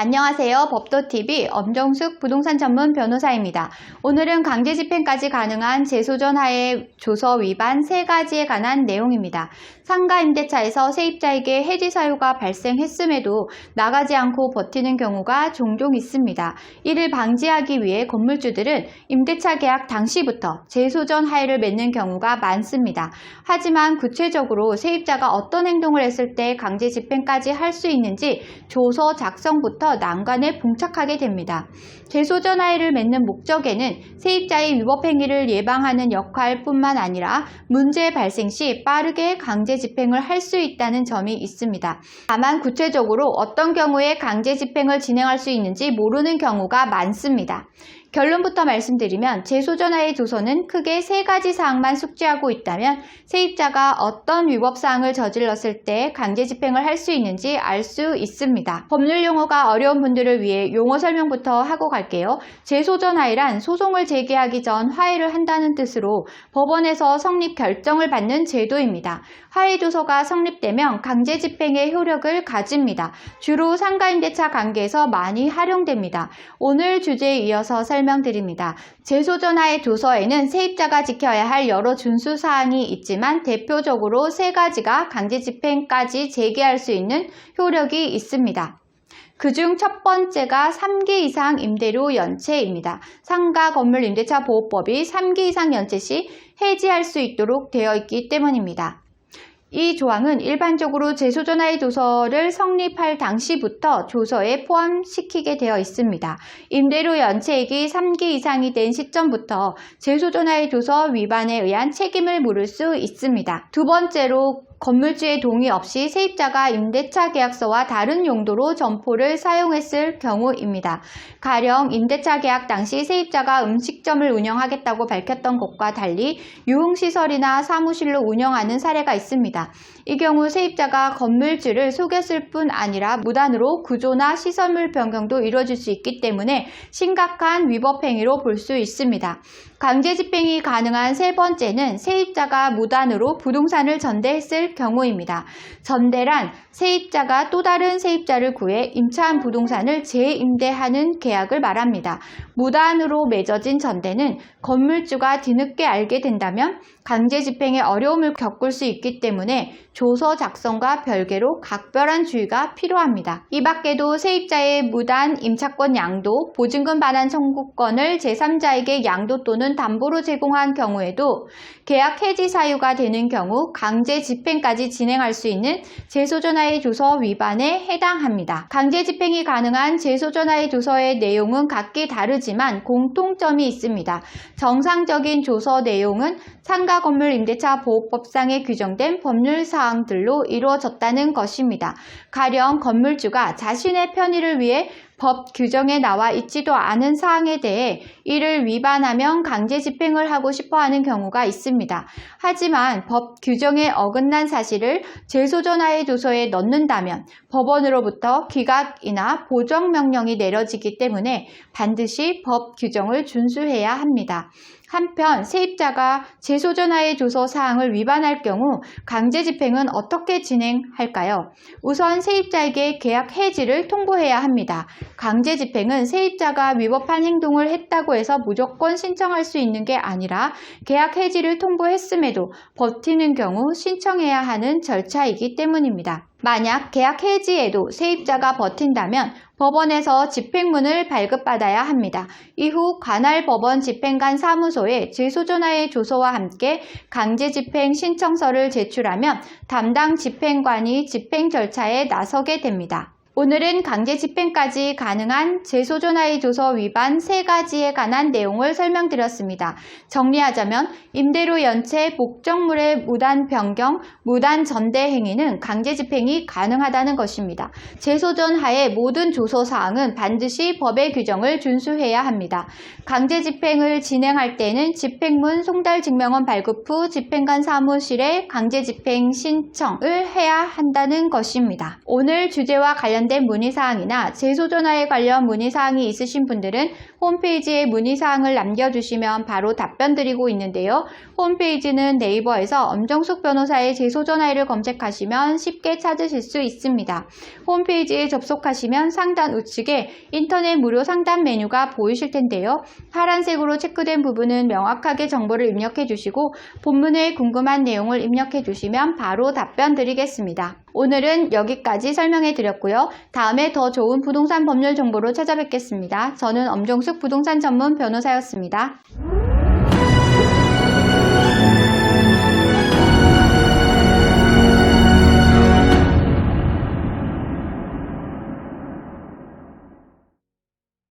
안녕하세요. 법도TV 엄정숙 부동산 전문 변호사입니다. 오늘은 강제집행까지 가능한 재소전하에 조서 위반 3가지에 관한 내용입니다. 상가임대차에서 세입자에게 해지 사유가 발생했음에도 나가지 않고 버티는 경우가 종종 있습니다. 이를 방지하기 위해 건물주들은 임대차 계약 당시부터 재소전하에를 맺는 경우가 많습니다. 하지만 구체적으로 세입자가 어떤 행동을 했을 때 강제집행까지 할 수 있는지 조서 작성부터 난관에 봉착하게 됩니다. 재소전하에를 맺는 목적에는 세입자의 위법 행위를 예방하는 역할뿐만 아니라 문제 발생 시 빠르게 강제 집행을 할 수 있다는 점이 있습니다. 다만 구체적으로 어떤 경우에 강제 집행을 진행할 수 있는지 모르는 경우가 많습니다. 결론부터 말씀드리면 재소전하의 조서는 크게 3가지 사항만 숙지하고 있다면 세입자가 어떤 위법 사항을 저질렀을 때 강제 집행을 할 수 있는지 알 수 있습니다. 법률 용어가 어려운 분들을 위해 용어 설명부터 하고 갈게요. 재소전하에란 소송을 제기하기 전 화해를 한다는 뜻으로 법원에서 성립 결정을 받는 제도입니다. 화해조서가 성립되면 강제 집행의 효력을 가집니다. 주로 상가임대차 관계에서 많이 활용됩니다. 오늘 주제에 이어서 설명드립니다. 재소전하의 조서에는 세입자가 지켜야 할 여러 준수사항이 있지만 대표적으로 3가지가 강제집행까지 제기할 수 있는 효력이 있습니다. 그중 첫 번째가 3기 이상 임대료 연체입니다. 상가 건물 임대차 보호법이 3기 이상 연체 시 해지할 수 있도록 되어 있기 때문입니다. 이 조항은 일반적으로 재소전하의 조서를 성립할 당시부터 조서에 포함시키게 되어 있습니다. 임대료 연체액이 3기 이상이 된 시점부터 재소전하의 조서 위반에 의한 책임을 물을 수 있습니다. 두 번째로 건물주의 동의 없이 세입자가 임대차 계약서와 다른 용도로 점포를 사용했을 경우입니다. 가령 임대차 계약 당시 세입자가 음식점을 운영하겠다고 밝혔던 것과 달리 유흥시설이나 사무실로 운영하는 사례가 있습니다. 이 경우 세입자가 건물주를 속였을 뿐 아니라 무단으로 구조나 시설물 변경도 이루어질 수 있기 때문에 심각한 위법 행위로 볼 수 있습니다. 강제 집행이 가능한 3번째는 세입자가 무단으로 부동산을 전대했을 경우입니다. 전대란 세입자가 또 다른 세입자를 구해 임차한 부동산을 재임대하는 계약을 말합니다. 무단으로 맺어진 전대는 건물주가 뒤늦게 알게 된다면 강제 집행에 어려움을 겪을 수 있기 때문에 조서 작성과 별개로 각별한 주의가 필요합니다. 이 밖에도 세입자의 무단 임차권 양도, 보증금 반환 청구권을 제3자에게 양도 또는 담보로 제공한 경우에도 계약 해지 사유가 되는 경우 강제 집행까지 진행할 수 있는 재소전하의 조서 위반에 해당합니다. 강제 집행이 가능한 재소전하의 조서의 내용은 각기 다르지만 공통점이 있습니다. 정상적인 조서 내용은 상가 건물 임대차 보호법상에 규정된 법률 사항들로 이루어졌다는 것입니다. 가령 건물주가 자신의 편의를 위해 법 규정에 나와 있지도 않은 사항에 대해 이를 위반하면 강제 집행을 하고 싶어 하는 경우가 있습니다. 하지만 법 규정에 어긋난 사실을 재소전하의 조서에 넣는다면 법원으로부터 기각이나 보정명령이 내려지기 때문에 반드시 법 규정을 준수해야 합니다. 한편 세입자가 재소전하의 조서 사항을 위반할 경우 강제 집행은 어떻게 진행할까요? 우선 세입자에게 계약 해지를 통보해야 합니다. 강제 집행은 세입자가 위법한 행동을 했다고 해서 무조건 신청할 수 있는 게 아니라 계약 해지를 통보했음에도 버티는 경우 신청해야 하는 절차이기 때문입니다. 만약 계약 해지에도 세입자가 버틴다면 법원에서 집행문을 발급받아야 합니다. 이후 관할 법원 집행관 사무소에 재소전하의 조서와 함께 강제집행 신청서를 제출하면 담당 집행관이 집행 절차에 나서게 됩니다. 오늘은 강제 집행까지 가능한 재소전하의 조서 위반 3가지에 관한 내용을 설명드렸습니다. 정리하자면 임대료 연체, 목적물의 무단 변경, 무단 전대 행위는 강제 집행이 가능하다는 것입니다. 재소전하의 모든 조서 사항은 반드시 법의 규정을 준수해야 합니다. 강제 집행을 진행할 때는 집행문 송달 증명원 발급 후 집행관 사무실에 강제 집행 신청을 해야 한다는 것입니다. 오늘 주제와 관련된 문의사항이나 재소전하에 관련 문의사항이 있으신 분들은 홈페이지에 문의사항을 남겨주시면 바로 답변 드리고 있는데요. 홈페이지는 네이버에서 엄정숙 변호사의 제소전화를 검색하시면 쉽게 찾으실 수 있습니다. 홈페이지에 접속하시면 상단 우측에 인터넷 무료 상담 메뉴가 보이실 텐데요. 파란색으로 체크된 부분은 명확하게 정보를 입력해 주시고 본문에 궁금한 내용을 입력해 주시면 바로 답변 드리겠습니다. 오늘은 여기까지 설명해 드렸고요. 다음에 더 좋은 부동산 법률 정보로 찾아뵙겠습니다. 저는 엄정숙 부동산 전문 변호사였습니다.